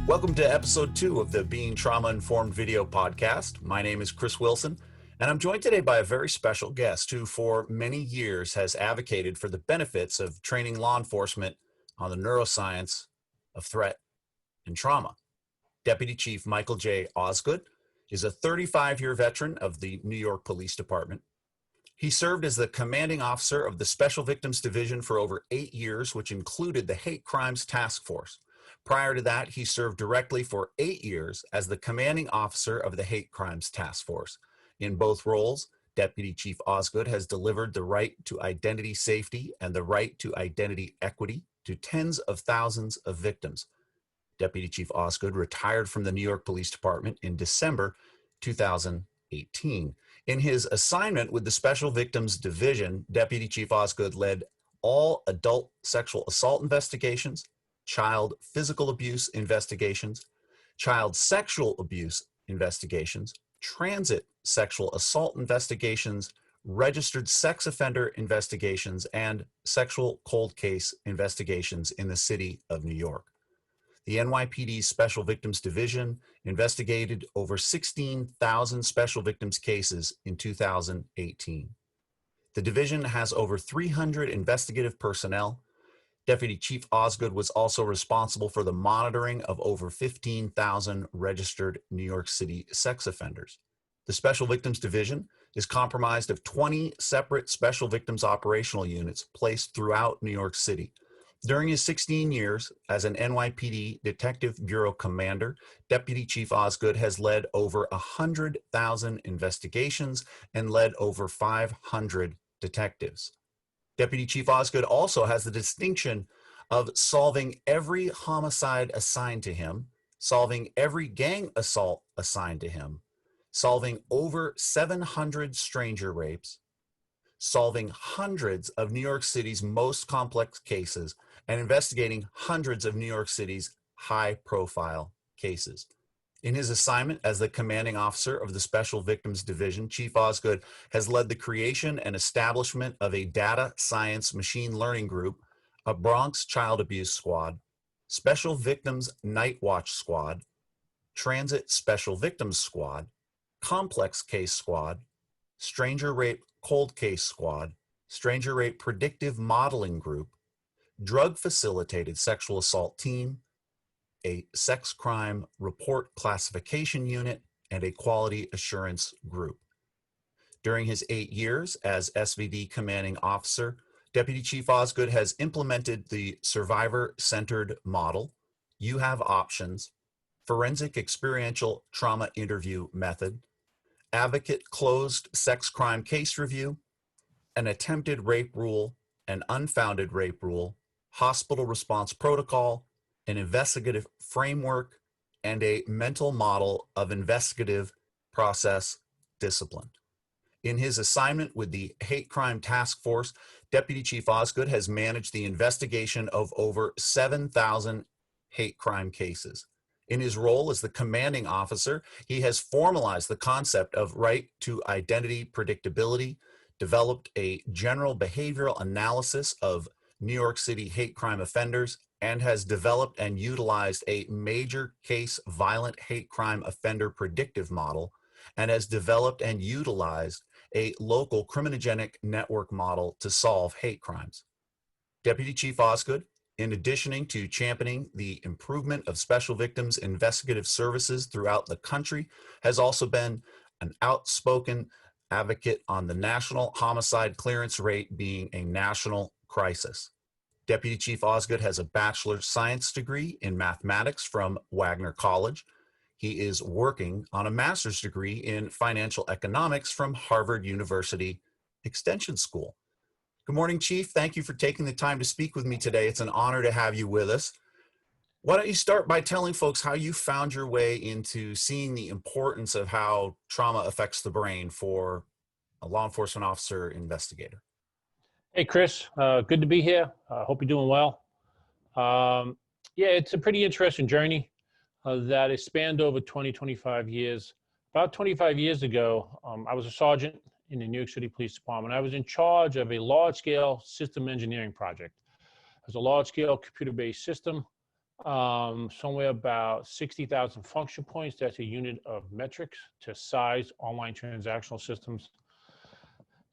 Welcome to episode 2 of the Being Trauma Informed video podcast. My name is Chris Wilson, and I'm joined today by a very special guest who for many years has advocated for the benefits of training law enforcement on the neuroscience of threat and trauma. Deputy Chief Michael J. Osgood is a 35-year veteran of the New York Police Department. He served as the commanding officer of the Special Victims Division for over 8 years, which included the Hate Crimes Task Force. Prior to that, he served directly for 8 years as the commanding officer of the Hate Crimes Task Force. In both roles, Deputy Chief Osgood has delivered the right to identity safety and the right to identity equity to tens of thousands of victims. Deputy Chief Osgood retired from the New York Police Department in December 2018. In his assignment with the Special Victims Division, Deputy Chief Osgood led all adult sexual assault investigations, child physical abuse investigations, child sexual abuse investigations, transit sexual assault investigations, registered sex offender investigations, and sexual cold case investigations in the city of New York. The NYPD's Special Victims Division investigated over 16,000 special victims cases in 2018. The division has over 300 investigative personnel. Deputy Chief Osgood was also responsible for the monitoring of over 15,000 registered New York City sex offenders. The Special Victims Division is comprised of 20 separate special victims operational units placed throughout New York City. During his 16 years as an NYPD Detective Bureau Commander, Deputy Chief Osgood has led over 100,000 investigations and led over 500 detectives. Deputy Chief Osgood also has the distinction of solving every homicide assigned to him, solving every gang assault assigned to him, solving over 700 stranger rapes, solving hundreds of New York City's most complex cases, and investigating hundreds of New York City's high-profile cases. In his assignment as the commanding officer of the Special Victims Division, Chief Osgood has led the creation and establishment of a data science machine learning group, a Bronx Child Abuse Squad, Special Victims Night Watch Squad, Transit Special Victims Squad, Complex Case Squad, Stranger Rape Cold Case Squad, Stranger Rape Predictive Modeling Group, Drug Facilitated Sexual Assault Team, a sex crime report classification unit, and a quality assurance group. During his 8 years as SVD commanding officer, Deputy Chief Osgood has implemented the survivor-centered model, You Have Options, forensic experiential trauma interview method, advocate closed sex crime case review, an attempted rape rule, an unfounded rape rule, hospital response protocol, an investigative framework, and a mental model of investigative process discipline. In his assignment with the Hate Crime Task Force, Deputy Chief Osgood has managed the investigation of over 7,000 hate crime cases. In his role as the commanding officer, he has formalized the concept of right to identity predictability, developed a general behavioral analysis of New York City hate crime offenders, and has developed and utilized a major case violent hate crime offender predictive model, and has developed and utilized a local criminogenic network model to solve hate crimes. Deputy Chief Osgood, in addition to championing the improvement of special victims investigative services throughout the country, has also been an outspoken advocate on the national homicide clearance rate being a national crisis. Deputy Chief Osgood has a bachelor's science degree in mathematics from Wagner College. He is working on a master's degree in financial economics from Harvard University Extension School. Good morning, Chief. Thank you for taking the time to speak with me today. It's an honor to have you with us. Why don't you start by telling folks how you found your way into seeing the importance of how trauma affects the brain for a law enforcement officer investigator? Hey, Chris, good to be here. Hope you're doing well. Yeah, it's a pretty interesting journey that has spanned over 25 years. About 25 years ago, I was a sergeant in the New York City Police Department. I was in charge of a large-scale system engineering project. It was a large-scale computer-based system somewhere about 60,000 function points. That's a unit of metrics to size online transactional systems.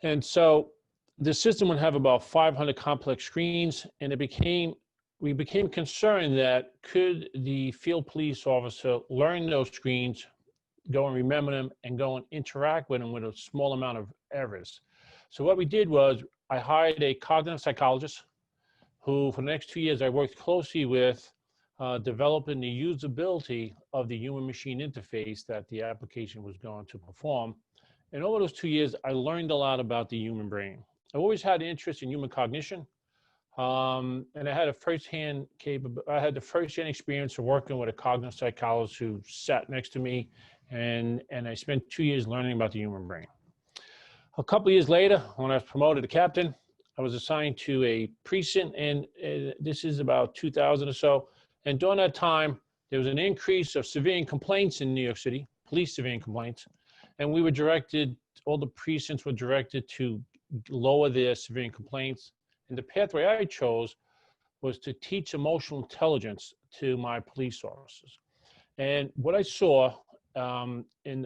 And so the system would have about 500 complex screens, and we became concerned that could the field police officer learn those screens, go and remember them, and go and interact with them with a small amount of errors. So what we did was I hired a cognitive psychologist who, for the next 2 years, I worked closely with developing the usability of the human-machine interface that the application was going to perform. And over those 2 years, I learned a lot about the human brain. I always had an interest in human cognition, and I had the firsthand experience of working with a cognitive psychologist who sat next to me, and I spent 2 years learning about the human brain. A couple of years later, when I was promoted to captain, I was assigned to a precinct, and this is about 2000 or so. And during that time, there was an increase of civilian complaints in New York City, police civilian complaints, and all the precincts were directed to lower their civilian complaints. And the pathway I chose was to teach emotional intelligence to my police officers. And what I saw in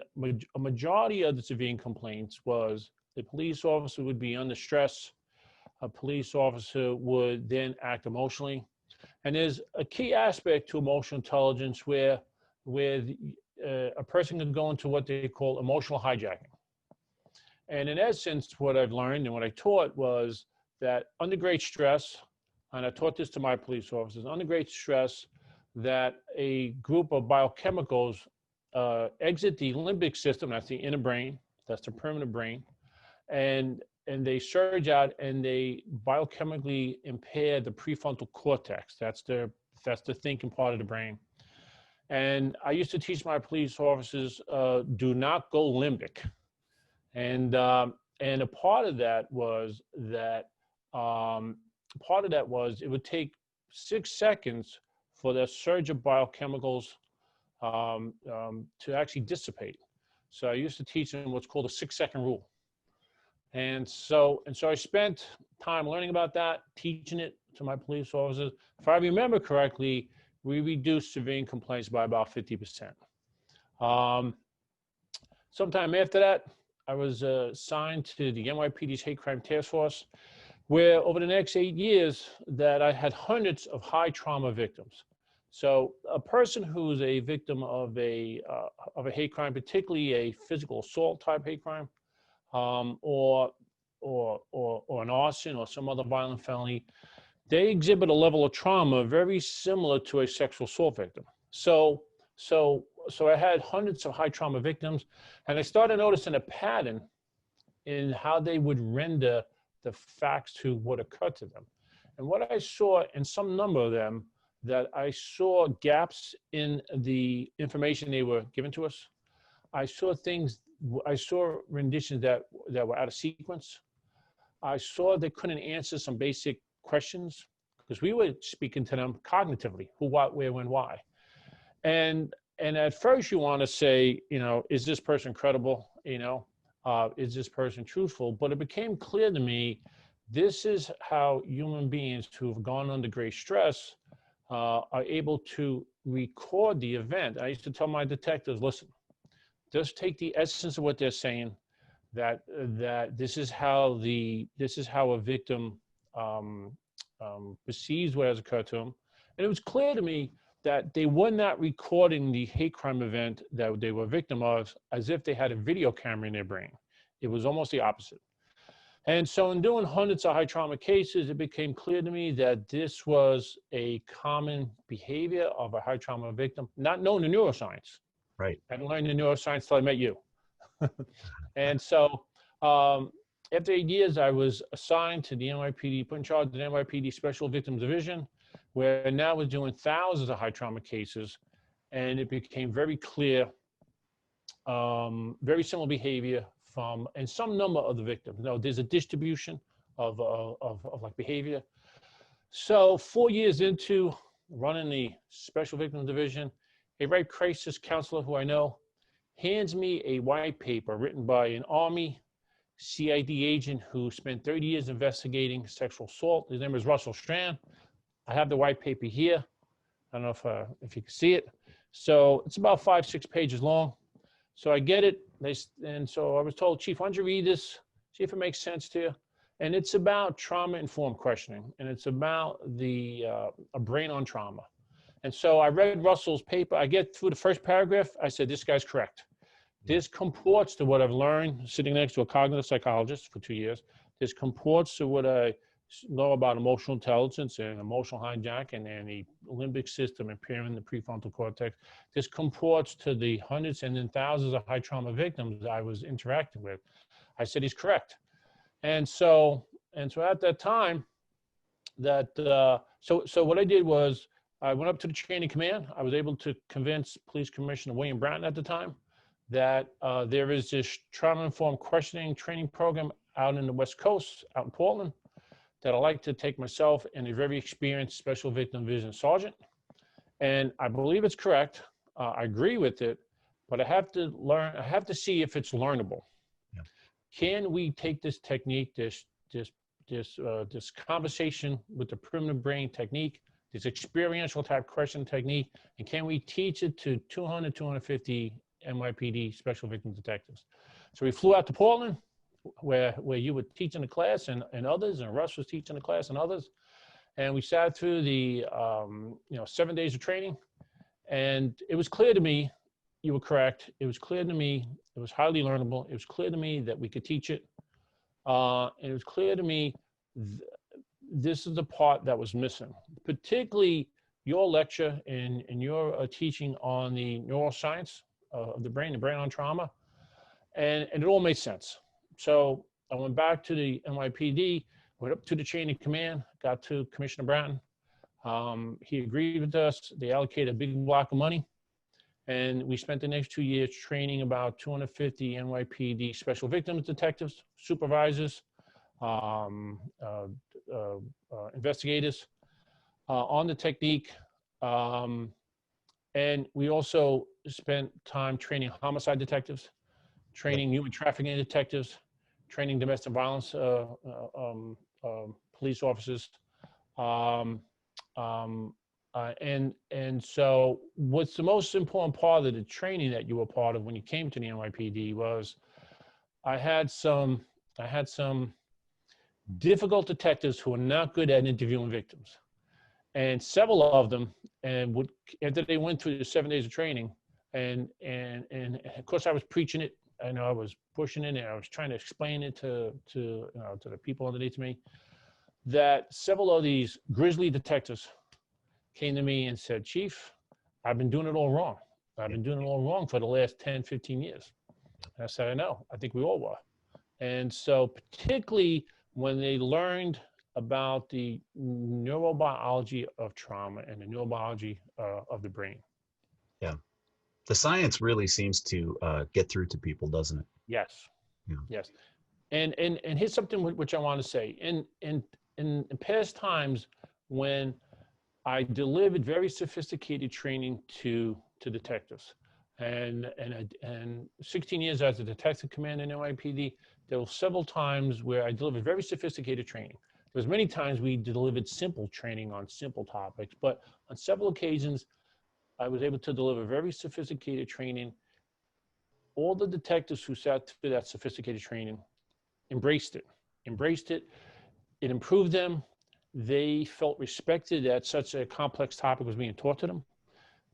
a majority of the civilian complaints was the police officer would be under stress. A police officer would then act emotionally. And there's a key aspect to emotional intelligence where a person can go into what they call emotional hijacking. And in essence, what I've learned and what I taught was that under great stress, and I taught this to my police officers, under great stress, that a group of biochemicals exit the limbic system, that's the inner brain, that's the primitive brain, and they surge out and they biochemically impair the prefrontal cortex. That's the thinking part of the brain. And I used to teach my police officers, do not go limbic. And a part of that was it would take 6 seconds for the surge of biochemicals to actually dissipate. So I used to teach them what's called a 6-second rule. And so I spent time learning about that, teaching it to my police officers. If I remember correctly, we reduced civilian complaints by about 50%. Sometime after that, I was assigned to the NYPD's Hate Crime Task Force, where over the next 8 years that I had hundreds of high trauma victims. So a person who's a victim of a hate crime, particularly a physical assault type hate crime, or an arson or some other violent felony, they exhibit a level of trauma very similar to a sexual assault victim. So I had hundreds of high trauma victims, and I started noticing a pattern in how they would render the facts to what occurred to them. And what I saw in some number of them, that I saw gaps in the information they were given to us. I saw renditions that were out of sequence. I saw they couldn't answer some basic questions because we were speaking to them cognitively: who, what, where, when, why. And at first you want to say, is this person credible? Is this person truthful? But it became clear to me, this is how human beings who have gone under great stress are able to record the event. I used to tell my detectives, listen, just take the essence of what they're saying, that this is how a victim perceives what has occurred to them. And it was clear to me that they were not recording the hate crime event that they were a victim of as if they had a video camera in their brain. It was almost the opposite. And so in doing hundreds of high trauma cases, it became clear to me that this was a common behavior of a high trauma victim, not known in neuroscience. Right. I didn't learn the neuroscience till I met you. And so after 8 years, I was assigned to the NYPD, put in charge of the NYPD Special Victims Division, where now we're doing thousands of high trauma cases. And it became very clear, very similar behavior and some number of the victims. Now, there's a distribution of like behavior. So 4 years into running the Special Victims Division, a rape crisis counselor who I know hands me a white paper written by an Army CID agent who spent 30 years investigating sexual assault. His name is Russell Strand. I have the white paper here. I don't know if you can see it. So it's about 5, 6 pages long. So I get it. And so I was told, Chief, why don't you read this, see if it makes sense to you. And it's about trauma-informed questioning, and it's about a brain on trauma. And so I read Russell's paper. I get through the first paragraph. I said, this guy's correct. This comports to what I've learned sitting next to a cognitive psychologist for 2 years. This comports to what I know about emotional intelligence and emotional hijacking and the limbic system impairing the prefrontal cortex. This comports to the hundreds and then thousands of high trauma victims I was interacting with. I said, he's correct. And so at that time, so what I did was I went up to the chain of command. I was able to convince Police Commissioner William Bratton at the time that there is this trauma-informed questioning training program out in the West Coast, out in Portland, that I'd like to take myself and a very experienced special victim division sergeant. And I believe it's correct. I agree with it, but I have to see if it's learnable. Yeah. Can we take this technique, this conversation with the primitive brain technique, this experiential type question technique, and can we teach it to 200, 250 NYPD special victim detectives? So we flew out to Portland, where you were teaching the class and others, and Russ was teaching the class and others. And we sat through the 7 days of training, and it was clear to me, you were correct. It was clear to me, it was highly learnable. It was clear to me that we could teach it. And it was clear to me, this is the part that was missing, particularly your lecture and your teaching on the neuroscience of the brain on trauma. And it all made sense. So I went back to the NYPD, went up to the chain of command, got to Commissioner Bratton. He agreed with us. They allocated a big block of money. And we spent the next 2 years training about 250 NYPD special victims detectives, supervisors, investigators on the technique. And we also spent time training homicide detectives, training human trafficking detectives, training domestic violence police officers. And so what's the most important part of the training that you were part of when you came to the NYPD was I had some difficult detectives who are not good at interviewing victims. And several of them, after they went through the 7 days of training, and of course I was preaching it, I know I was pushing it, and I was trying to explain it to the people underneath me, that several of these grisly detectives came to me and said, Chief, I've been doing it all wrong. I've been doing it all wrong for the last 10, 15 years. And I said, I know, I think we all were. And so particularly when they learned about the neurobiology of trauma and the neurobiology of the brain. Yeah. The science really seems to get through to people, doesn't it? Yes. Yeah. Yes. And here's something which I want to say. In past times when I delivered very sophisticated training to detectives, and 16 years as a detective commander in NYPD, there were several times where I delivered very sophisticated training. There was many times we delivered simple training on simple topics, but on several occasions, I was able to deliver very sophisticated training. All the detectives who sat through that sophisticated training embraced it. It improved them. They felt respected that such a complex topic was being taught to them.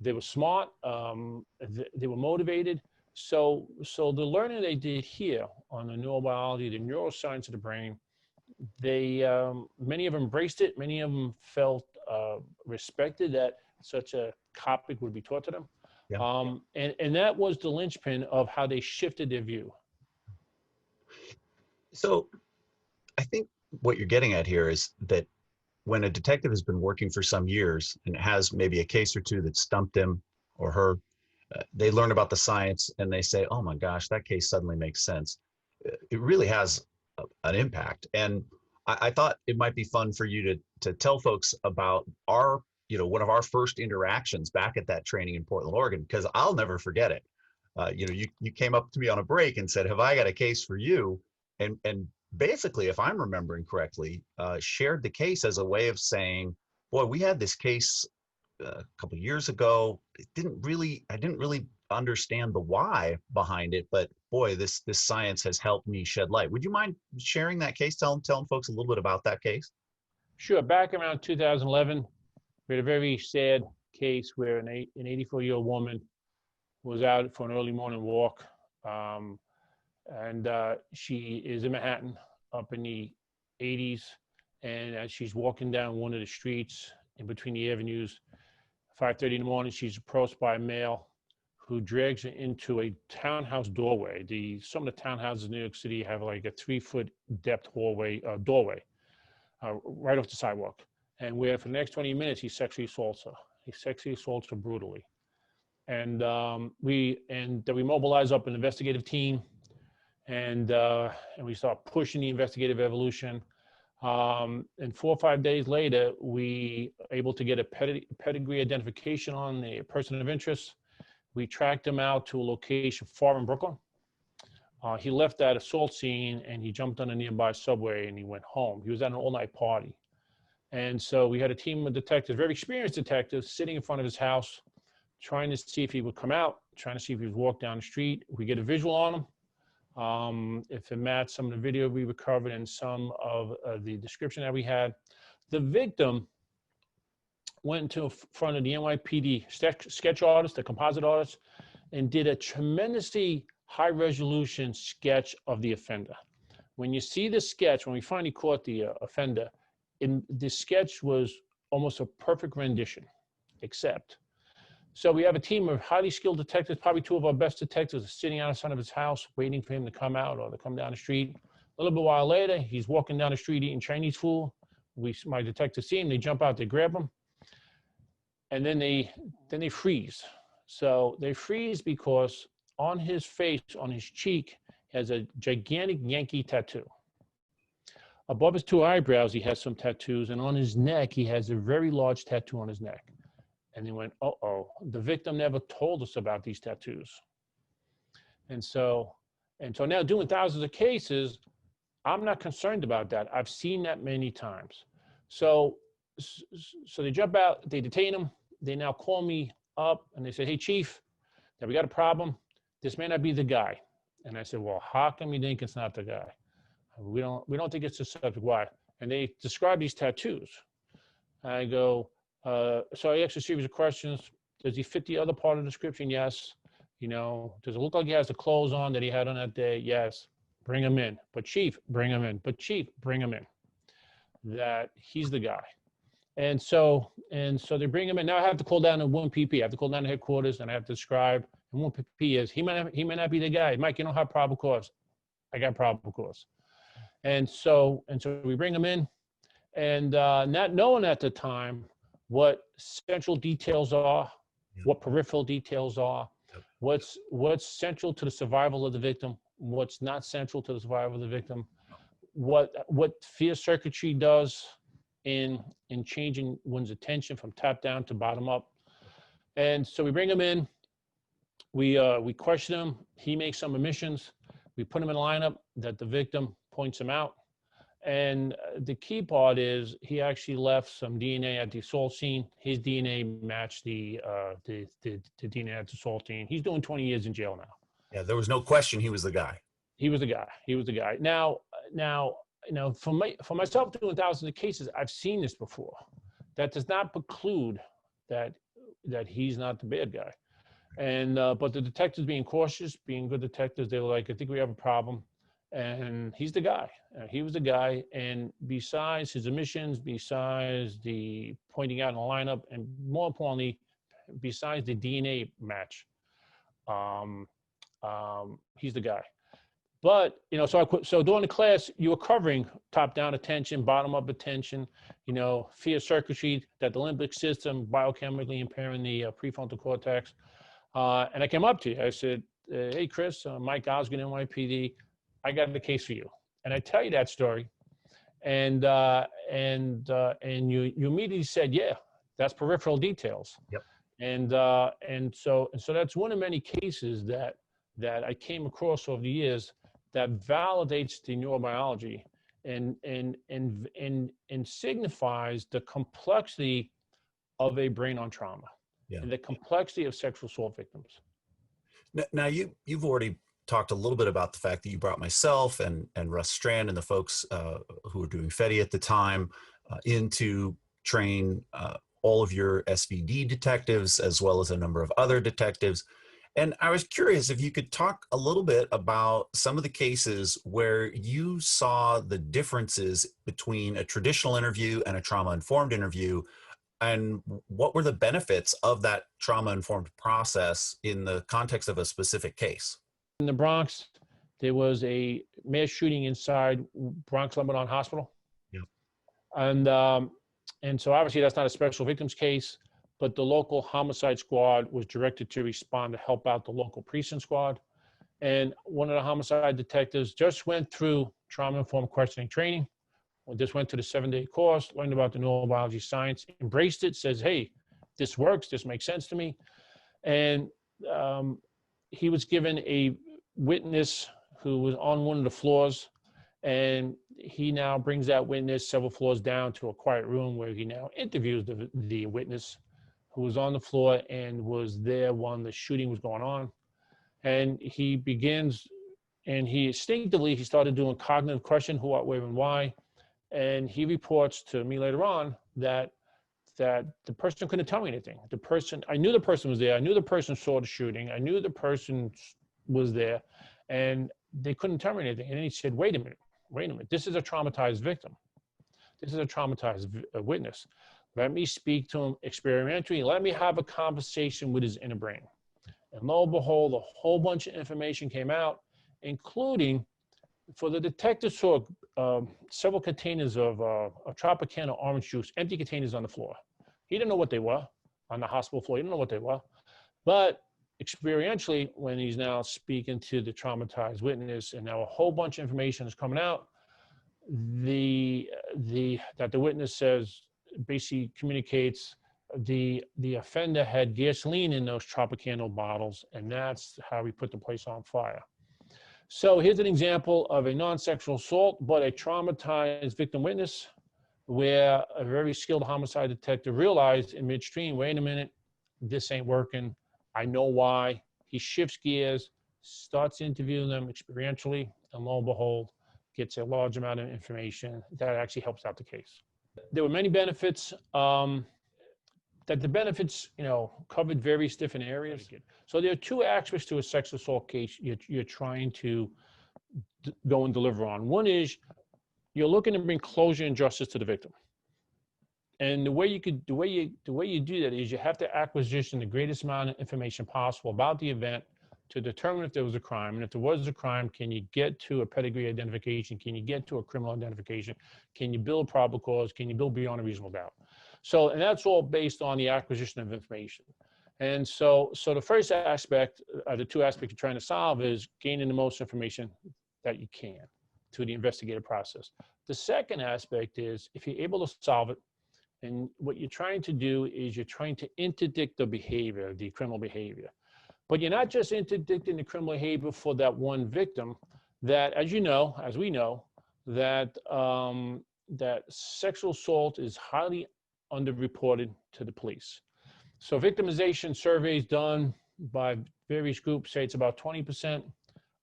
They were smart. They were motivated. So the learning they did here on the neurobiology, the neuroscience of the brain, many of them embraced it. Many of them felt respected that such a topic would be taught to them. Yeah. And that was the linchpin of how they shifted their view. So I think what you're getting at here is that when a detective has been working for some years and has maybe a case or two that stumped him or her, they learn about the science and they say, oh my gosh, that case suddenly makes sense. It really has an impact. And I thought it might be fun for you to tell folks about one of our first interactions back at that training in Portland, Oregon, because I'll never forget it. You came up to me on a break and said, have I got a case for you? And basically, if I'm remembering correctly, shared the case as a way of saying, boy, we had this case a couple years ago. I didn't really understand the why behind it, but boy, this science has helped me shed light. Would you mind sharing that case, telling folks a little bit about that case? Sure. Back around 2011, we had a very sad case where an 84-year-old woman was out for an early morning walk. Um, and she is in Manhattan up in the 80s. And as she's walking down one of the streets in between the avenues, 5:30 in the morning, she's approached by a male who drags her into a townhouse doorway. Some of the townhouses in New York City have like a 3-foot depth doorway right off the sidewalk. And where for the next 20 minutes, he sexually assaults her. He sexually assaults her brutally. And we mobilize up an investigative team, and we start pushing the investigative evolution. And 4 or 5 days later, we able to get a pedigree identification on the person of interest. We tracked him out to a location far in Brooklyn. He left that assault scene and he jumped on a nearby subway and he went home. He was at an all-night party. And so we had a team of detectives, very experienced detectives, sitting in front of his house, trying to see if he would come out, trying to see if he would walk down the street. We get a visual on him. If it matched some of the video we recovered and some of the description that we had. The victim went into front of the NYPD sketch artist, the composite artist, and did a tremendously high resolution sketch of the offender. When you see the sketch, when we finally caught the offender, the sketch was almost a perfect rendition, except. So we have a team of highly skilled detectives, probably 2 of our best detectives, sitting out in front of his house, waiting for him to come out or to come down the street. A little bit while later, he's walking down the street eating Chinese food. My detectives see him, they jump out, they grab him, and then they freeze. So they freeze because on his face, on his cheek, has a gigantic Yankee tattoo. Above his 2 eyebrows, he has some tattoos, and on his neck, he has a very large tattoo on his neck. And they went, uh-oh, the victim never told us about these tattoos. And so now doing thousands of cases, I'm not concerned about that. I've seen that many times. So they jump out, they detain him. They now call me up and they say, hey, Chief, that we got a problem. This may not be the guy. And I said, well, how come you think it's not the guy? We don't think it's the subject. Why? And they describe these tattoos. I go, so I asked a series of questions. Does he fit the other part of the description? Yes. Does it look like he has the clothes on that he had on that day? Yes. Bring him in. But Chief, bring him in. But Chief, bring him in. That he's the guy. And so they bring him in. Now I have to call down to 1PP. I have to call down to headquarters and I have to describe. And 1PP is, he may not be the guy. Mike, you don't have probable cause. I got probable cause. And so we bring him in, and not knowing at the time what central details are, what peripheral details are, what's central to the survival of the victim, what's not central to the survival of the victim, what fear circuitry does in changing one's attention from top down to bottom up. And so we bring him in, we question him, he makes some admissions, we put him in a lineup that the victim points him out. And the key part is he actually left some DNA at the assault scene. His DNA matched the DNA at the assault scene. He's doing 20 years in jail now. Yeah, there was no question he was the guy. He was the guy. He was the guy. Now, for myself doing thousands of cases, I've seen this before. That does not preclude that he's not the bad guy. And but the detectives being cautious, being good detectives, they were like, I think we have a problem. And he's the guy. He was the guy. And besides his admissions, besides the pointing out in the lineup, and more importantly, besides the DNA match, he's the guy. But so during the class, you were covering top-down attention, bottom-up attention, fear circuitry, that the limbic system biochemically impairing the prefrontal cortex. And I came up to you. I said, "Hey, Chris, Mike Osgood, NYPD. I got a case for you." And I tell you that story, and you immediately said, "Yeah, that's peripheral details." Yep. And so that's one of many cases that I came across over the years that validates the neurobiology and signifies the complexity of a brain on trauma Yeah. and the complexity of sexual assault victims. Now you've already talked a little bit about the fact that you brought myself and Russ Strand and the folks who were doing FETI at the time in to train all of your SVD detectives as well as a number of other detectives. And I was curious if you could talk a little bit about some of the cases where you saw the differences between a traditional interview and a trauma-informed interview, and what were the benefits of that trauma-informed process in the context of a specific case? In the Bronx, there was a mass shooting inside Bronx Lebanon Hospital. Yeah. And so obviously that's not a special victims case, but the local homicide squad was directed to respond to help out the local precinct squad. And one of the homicide detectives just went through trauma-informed questioning training, or just went to the 7-day course, learned about the neurobiology science, embraced it, says, hey, this works, this makes sense to me. And he was given a witness who was on one of the floors, and he now brings that witness several floors down to a quiet room where he now interviews the witness who was on the floor and was there when the shooting was going on. And he begins, and he instinctively, he started doing cognitive question, who, what, where, and why. And he reports to me later on that the person couldn't tell me anything. I knew the person was there. I knew the person saw the shooting. I knew the person was there, and they couldn't tell me anything. And then he said, wait a minute. This is a traumatized victim. This is a traumatized witness. Let me speak to him experientially. Let me have a conversation with his inner brain. And lo and behold, a whole bunch of information came out, including for the detective saw several containers of Tropicana orange juice, empty containers on the floor. He didn't know what they were on the hospital floor. He didn't know what they were. But experientially, when he's now speaking to the traumatized witness, and now a whole bunch of information is coming out, that the witness says, basically communicates the offender had gasoline in those Tropicana bottles, and that's how he put the place on fire. So here's an example of a non-sexual assault, but a traumatized victim witness, where a very skilled homicide detective realized in midstream, wait a minute, this ain't working. I know why. He shifts gears, starts interviewing them experientially, and lo and behold, gets a large amount of information that actually helps out the case. There were many benefits. That the benefits, covered various different areas. So there are two aspects to a sexual assault case you're trying to go and deliver on. One is you're looking to bring closure and justice to the victim. And the way you do that is you have to acquisition the greatest amount of information possible about the event to determine if there was a crime. And if there was a crime, can you get to a pedigree identification? Can you get to a criminal identification? Can you build probable cause? Can you build beyond a reasonable doubt? So, and that's all based on the acquisition of information. And so the first aspect, the two aspects you're trying to solve is gaining the most information that you can through the investigative process. The second aspect is if you're able to solve it, and what you're trying to do is you're trying to interdict the behavior, the criminal behavior. But you're not just interdicting the criminal behavior for that one victim, that, as we know, that sexual assault is highly underreported to the police. So victimization surveys done by various groups say it's about 20%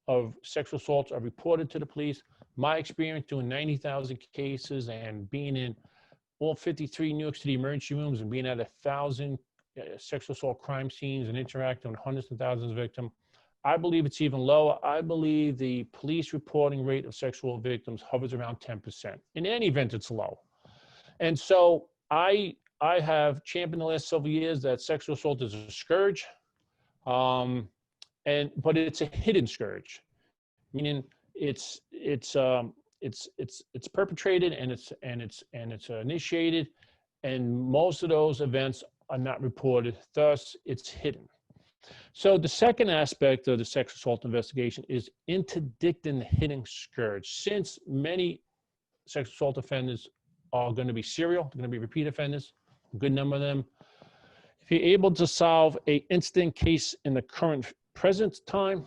of sexual assaults are reported to the police. My experience doing 90,000 cases and being in all 53 New York City emergency rooms and being at 1,000 sexual assault crime scenes and interacting with hundreds of thousands of victims, I believe it's even lower. I believe the police reporting rate of sexual victims hovers around 10%. In any event, it's low. And so I have championed the last several years that sexual assault is a scourge, but it's a hidden scourge, meaning it's perpetrated and it's initiated, and most of those events are not reported. Thus, it's hidden. So the second aspect of the sexual assault investigation is interdicting the hidden scourge. Since many sexual assault offenders are going to be serial, they're going to be repeat offenders, a good number of them. If you're able to solve an instant case in the present time,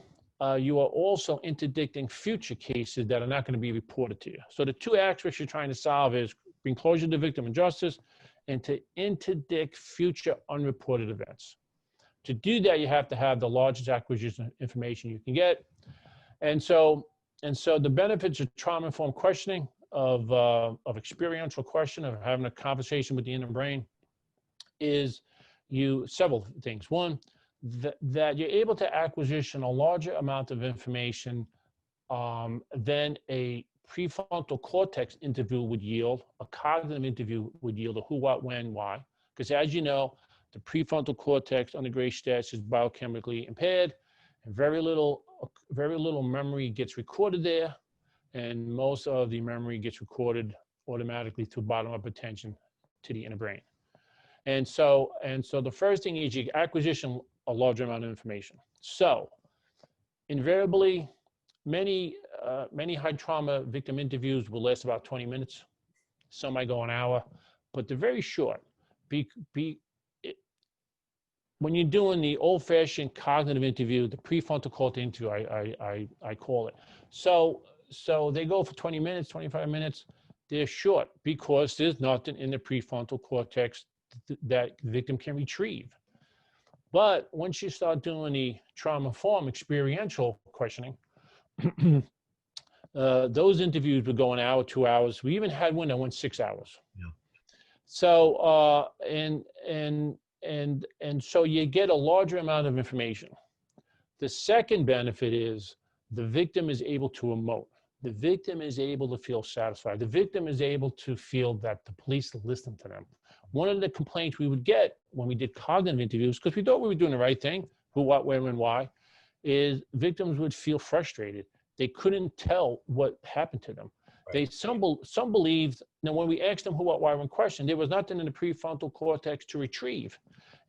you are also interdicting future cases that are not going to be reported to you. So the two aspects you're trying to solve is bring closure to victim and justice, and to interdict future unreported events. To do that, you have to have the largest acquisition of information you can get. And so the benefits of trauma-informed questioning, of experiential question, of having a conversation with the inner brain, is several things. One, that you're able to acquisition a larger amount of information than a prefrontal cortex interview would yield, a cognitive interview would yield, a who, what, when, why. Because as you know, the prefrontal cortex under gray stress is biochemically impaired, and very little memory gets recorded there, and most of the memory gets recorded automatically through bottom-up attention to the inner brain. And so the first thing is you acquisition a larger amount of information. So invariably, many high trauma victim interviews will last about 20 minutes. Some might go an hour, but they're very short. When you're doing the old-fashioned cognitive interview, the prefrontal cortex interview, I call it. So they go for 20 minutes, 25 minutes. They're short because there's nothing in the prefrontal cortex that the victim can retrieve. But once you start doing the trauma-informed experiential questioning, those interviews would go an hour, 2 hours. We even had one that went 6 hours. Yeah. So and so you get a larger amount of information. The second benefit is the victim is able to emote. The victim is able to feel satisfied. The victim is able to feel that the police listen to them. One of the complaints we would get when we did cognitive interviews, because we thought we were doing the right thing, who, what, when, and why, is victims would feel frustrated. They couldn't tell what happened to them. Right. Some believed, now when we asked them who, what, why, when question, there was nothing in the prefrontal cortex to retrieve.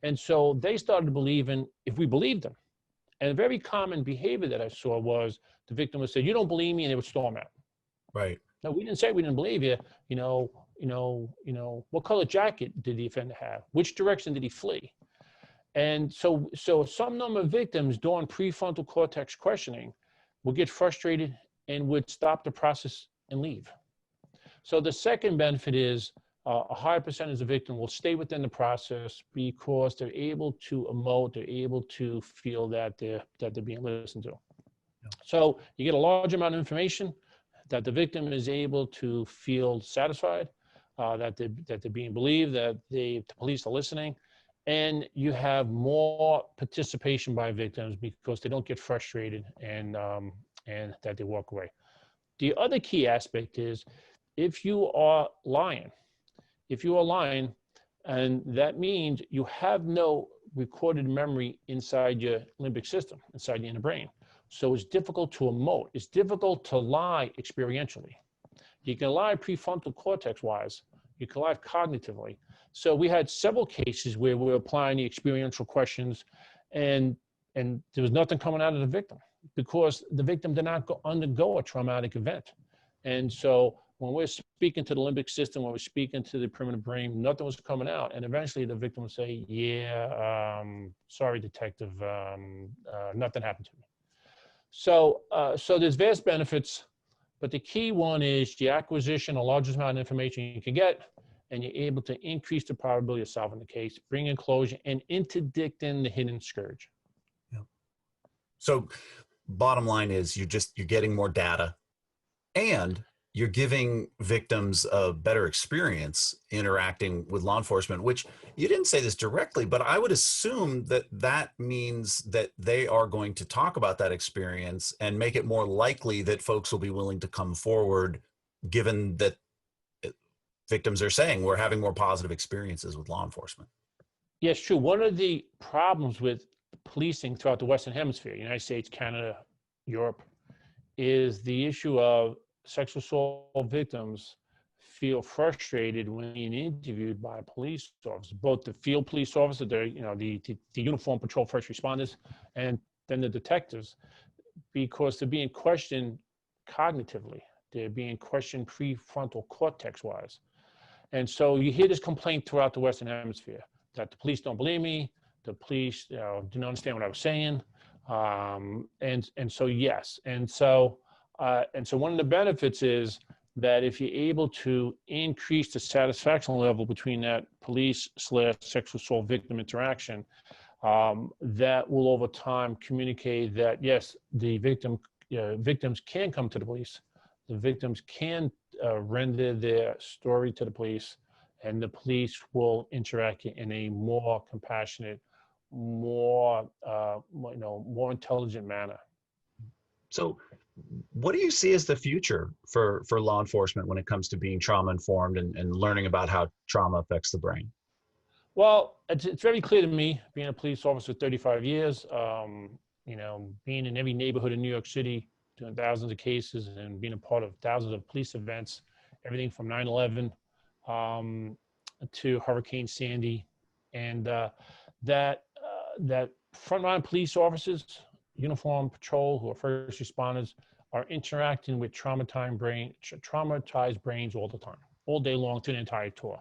And so they started believing if we believed them. And a very common behavior that I saw was the victim would say, "You don't believe me," and they would storm out. Right. No, we didn't say we didn't believe you. What color jacket did the offender have? Which direction did he flee? And so some number of victims during prefrontal cortex questioning would get frustrated and would stop the process and leave. So the second benefit is a higher percentage of victims will stay within the process because they're able to emote, they're able to feel that they're being listened to. Yeah. So you get a large amount of information that the victim is able to feel satisfied, that they're being believed, that the police are listening, and you have more participation by victims because they don't get frustrated and that they walk away. The other key aspect is if you are lying, and that means you have no recorded memory inside your limbic system, inside the inner brain. So it's difficult to emote. It's difficult to lie experientially. You can lie prefrontal cortex-wise. You can lie cognitively. So we had several cases where we were applying the experiential questions and there was nothing coming out of the victim because the victim did not undergo a traumatic event. And so when we're speaking to the limbic system, when we're speaking to the primitive brain, nothing was coming out. And eventually the victim would say, "Yeah, sorry, detective, nothing happened to me." So there's vast benefits, but the key one is the acquisition, the largest amount of information you can get, and you're able to increase the probability of solving the case, bring in closure, and interdicting the hidden scourge. Yeah. So bottom line is you're getting more data and you're giving victims a better experience interacting with law enforcement, which you didn't say this directly, but I would assume that means that they are going to talk about that experience and make it more likely that folks will be willing to come forward, given that victims are saying we're having more positive experiences with law enforcement. Yes, true. One of the problems with policing throughout the Western Hemisphere, United States, Canada, Europe, is the issue of sexual assault victims feel frustrated when being interviewed by police officers, both the field police officer, the uniformed patrol first responders, and then the detectives, because they're being questioned cognitively. They're being questioned prefrontal cortex-wise. And so you hear this complaint throughout the Western Hemisphere that the police don't believe me, the police didn't understand what I was saying, and so yes, and so one of the benefits is that if you're able to increase the satisfaction level between that police/sexual assault victim interaction, that will over time communicate that yes, the victims can come to the police, the victims can render their story to the police, and the police will interact in a more compassionate, more intelligent manner. So, what do you see as the future for law enforcement when it comes to being trauma informed and learning about how trauma affects the brain? Well, it's very clear to me, being a police officer 35 years, being in every neighborhood in New York City, doing thousands of cases and being a part of thousands of police events, everything from 9/11 to Hurricane Sandy, and that frontline police officers, uniform patrol, who are first responders, are interacting with traumatized brains all the time, all day long, through the entire tour,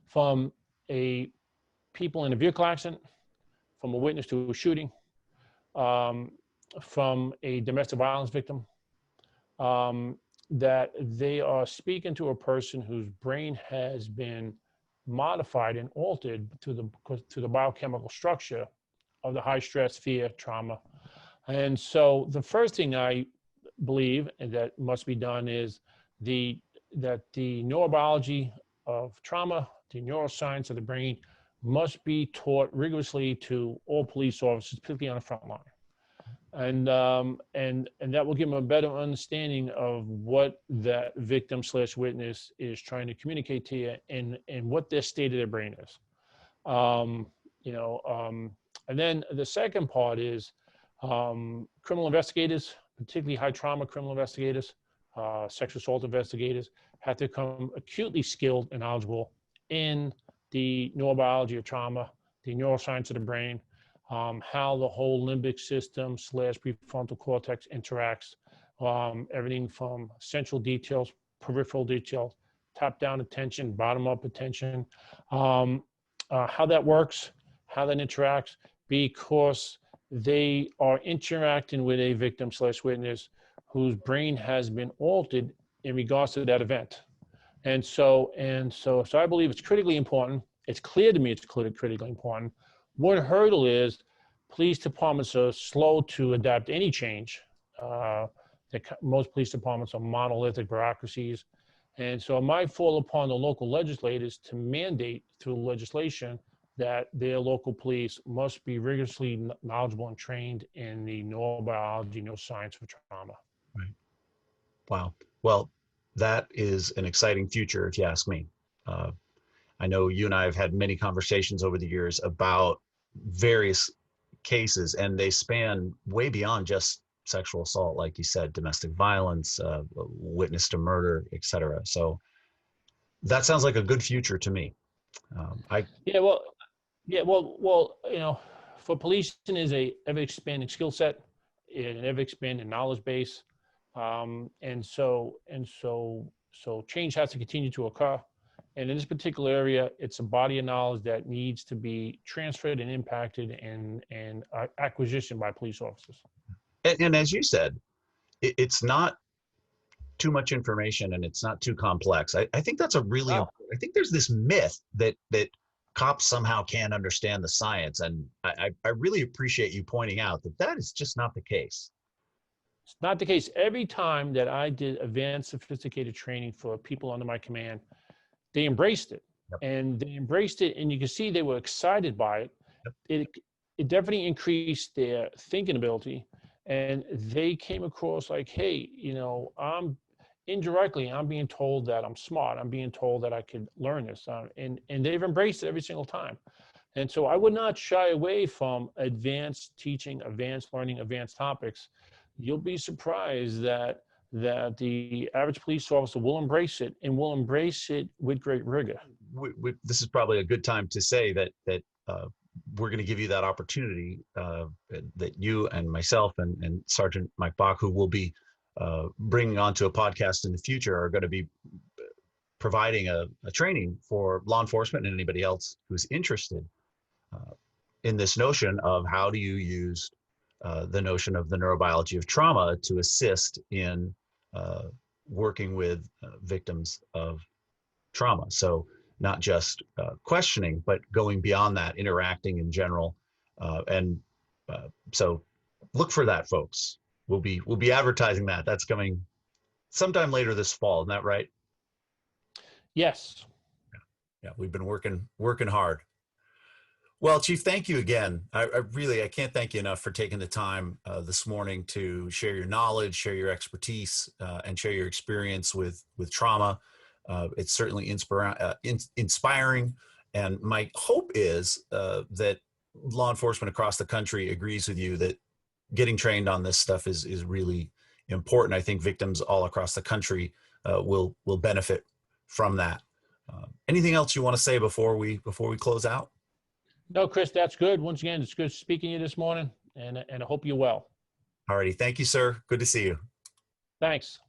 from a people in a vehicle accident, from a witness to a shooting, from a domestic violence victim, that they are speaking to a person whose brain has been modified and altered to the biochemical structure of the high stress, fear, trauma. And so the first thing I believe that must be done is that the neurobiology of trauma, the neuroscience of the brain, must be taught rigorously to all police officers, particularly on the front line. And that will give them a better understanding of what that victim/witness is trying to communicate to you, and what their state of their brain is. And then the second part is criminal investigators, particularly high trauma criminal investigators, sexual assault investigators, have to become acutely skilled and knowledgeable in the neurobiology of trauma, the neuroscience of the brain, how the whole limbic system/prefrontal cortex interacts, everything from central details, peripheral details, top-down attention, bottom-up attention, how that works, how that interacts, because they are interacting with a victim/witness whose brain has been altered in regards to that event. And so I believe it's critically important. It's clear to me it's critically important. One hurdle is police departments are slow to adapt any change. Most police departments are monolithic bureaucracies. And so it might fall upon the local legislators to mandate through legislation that their local police must be rigorously knowledgeable and trained in the neurobiology, neuroscience of trauma. Right. Wow. Well, that is an exciting future, if you ask me. I know you and I have had many conversations over the years about various cases, and they span way beyond just sexual assault, like you said, domestic violence, witness to murder, etc. So that sounds like a good future to me. I Yeah, for policing is a ever expanding skill set, an ever expanding knowledge base, and so change has to continue to occur. And in this particular area, it's a body of knowledge that needs to be transferred and impacted and acquisition by police officers. and as you said, it's not too much information and it's not too complex. I think that's a really Wow. important. I think there's this myth that cops somehow can't understand the science, and I really appreciate you pointing out that that is just not the case. It's not the case. Every time that I did advanced, sophisticated training for people under my command, they embraced it. Yep. And they embraced it, and you can see they were excited by it. Yep. It definitely increased their thinking ability, and they came across like, hey, I'm being told that I'm smart. I'm being told that I could learn this, and they've embraced it every single time. And so I would not shy away from advanced teaching, advanced learning, advanced topics. You'll be surprised that the average police officer will embrace it, and will embrace it with great rigor. This is probably a good time to say that we're going to give you that opportunity, that you and myself and Sergeant Mike Bach, who will be bringing onto a podcast in the future, are going to be providing a training for law enforcement and anybody else who's interested in this notion of how do you use the notion of the neurobiology of trauma to assist in working with victims of trauma. So not just questioning, but going beyond that, interacting in general. And so look for that, folks. We'll be advertising that. That's coming sometime later this fall. Isn't that right? Yes. Yeah, we've been working hard. Well, Chief, thank you again. I can't thank you enough for taking the time this morning to share your knowledge, share your expertise, and share your experience with trauma. It's certainly inspiring, and my hope is that law enforcement across the country agrees with you that getting trained on this stuff is really important. I think victims all across the country will benefit from that. Anything else you want to say before we close out? No, Chris, that's good. Once again, it's good speaking to you this morning, and I hope you're well. All righty. Thank you, sir. Good to see you. Thanks.